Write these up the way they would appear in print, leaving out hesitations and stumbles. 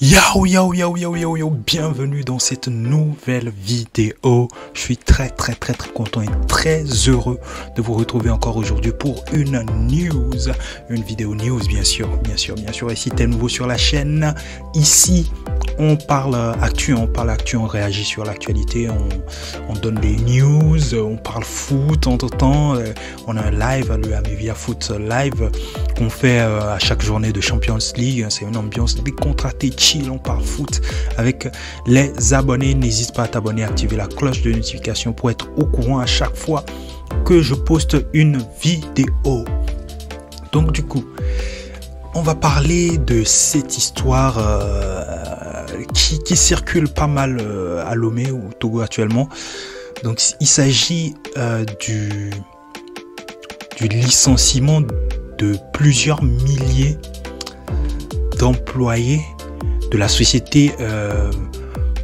Yo, bienvenue dans cette nouvelle vidéo. Je suis très content et très heureux de vous retrouver encore aujourd'hui pour une vidéo news bien sûr. Et si t'es nouveau sur la chaîne, ici on parle actu, on réagit sur l'actualité, on donne des news, on parle foot entre temps, on a un live, le Amevia Foot Live qu'on fait à chaque journée de Champions League. C'est une ambiance décontractée, chill, on parle foot avec les abonnés. N'hésite pas à t'abonner, à activer la cloche de notification pour être au courant à chaque fois que je poste une vidéo. Donc du coup, on va parler de cette histoire qui circule pas mal à Lomé ou au Togo actuellement. Donc il s'agit du licenciement de plusieurs milliers d'employés de la société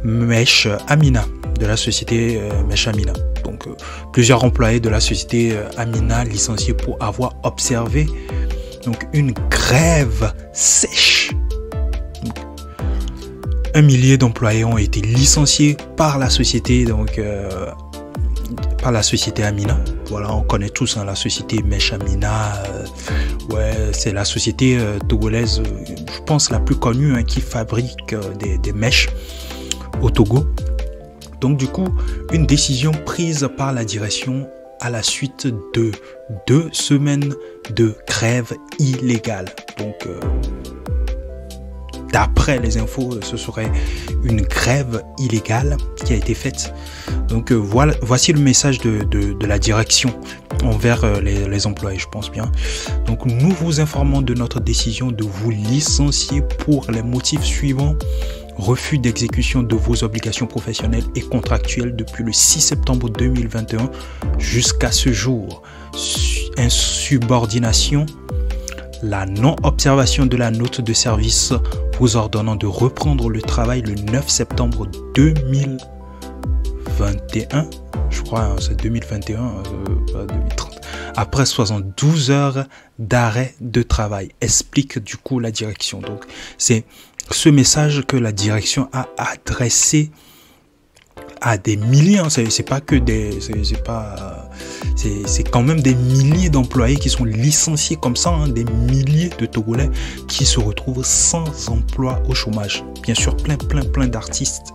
Mèche Amina. Donc plusieurs employés de la société Amina licenciés pour avoir observé donc une grève sèche. Donc, 1 millier d'employés ont été licenciés par la société Amina. Voilà, on connaît tous la société Mèche Amina. C'est la société togolaise, je pense la plus connue, qui fabrique des mèches au Togo. Donc du coup, une décision prise par la direction à la suite de 2 semaines de grève illégale. Donc d'après les infos, ce serait une grève illégale qui a été faite. Donc voici le message de la direction envers les employés, je pense bien. Donc nous vous informons de notre décision de vous licencier pour les motifs suivants: refus d'exécution de vos obligations professionnelles et contractuelles depuis le 6 septembre 2021 jusqu'à ce jour, insubordination, la non-observation de la note de service vous ordonnant de reprendre le travail le 9 septembre 2021, je crois c'est 2021, pas 2030, après 72 heures d'arrêt de travail, explique du coup la direction. Donc c'est ce message que la direction a adressé à des milliers, c'est pas que c'est quand même des milliers d'employés qui sont licenciés comme ça, des milliers de Togolais qui se retrouvent sans emploi, au chômage. Bien sûr, plein d'artistes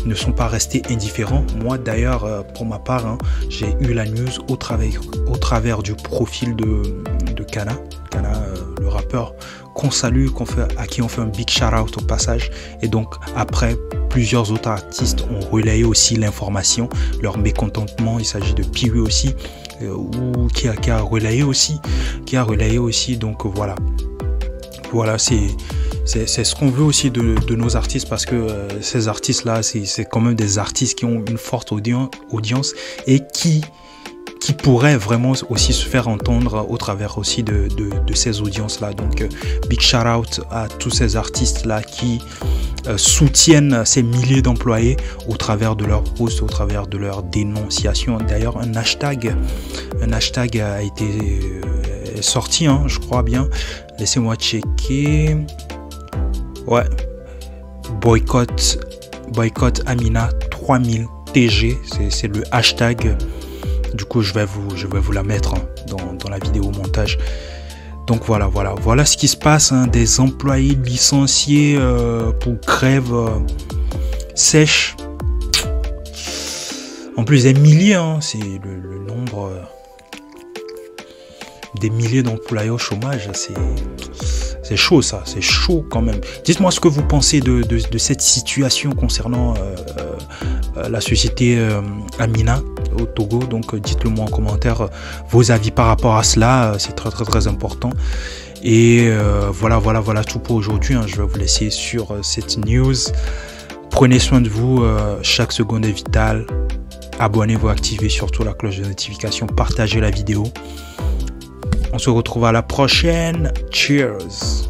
ne sont pas restés indifférents. Moi d'ailleurs, pour ma part, j'ai eu la news au travers du profil de Kana, le rappeur qu'on salue, à qui on fait un big shout out au passage. Et donc après, plusieurs autres artistes ont relayé aussi l'information, leur mécontentement. Il s'agit de Piwi aussi, qui a relayé aussi. Donc voilà, c'est ce qu'on veut aussi de nos artistes, parce que ces artistes là, c'est quand même des artistes qui ont une forte audience et qui pourrait vraiment aussi se faire entendre au travers aussi de ces audiences là. Donc big shout out à tous ces artistes là qui soutiennent ces milliers d'employés au travers de leurs posts, au travers de leurs dénonciations. D'ailleurs un hashtag a été sorti, je crois bien, laissez-moi checker. Ouais, boycott Amina 3000 TG, c'est le hashtag. Du coup, je vais vous la mettre dans la vidéo montage. Donc voilà ce qui se passe, des employés licenciés pour grève sèche. En plus des milliers, c'est le nombre des milliers d'employés au chômage. C'est chaud ça, c'est chaud quand même. Dites-moi ce que vous pensez de cette situation concernant la société Amina au Togo. Donc dites-le moi en commentaire vos avis par rapport à cela, c'est très important. Et voilà tout pour aujourd'hui. Je vais vous laisser sur cette news. Prenez soin de vous, chaque seconde est vitale. Abonnez-vous, activez surtout la cloche de notification, partagez la vidéo. On se retrouve à la prochaine. Cheers.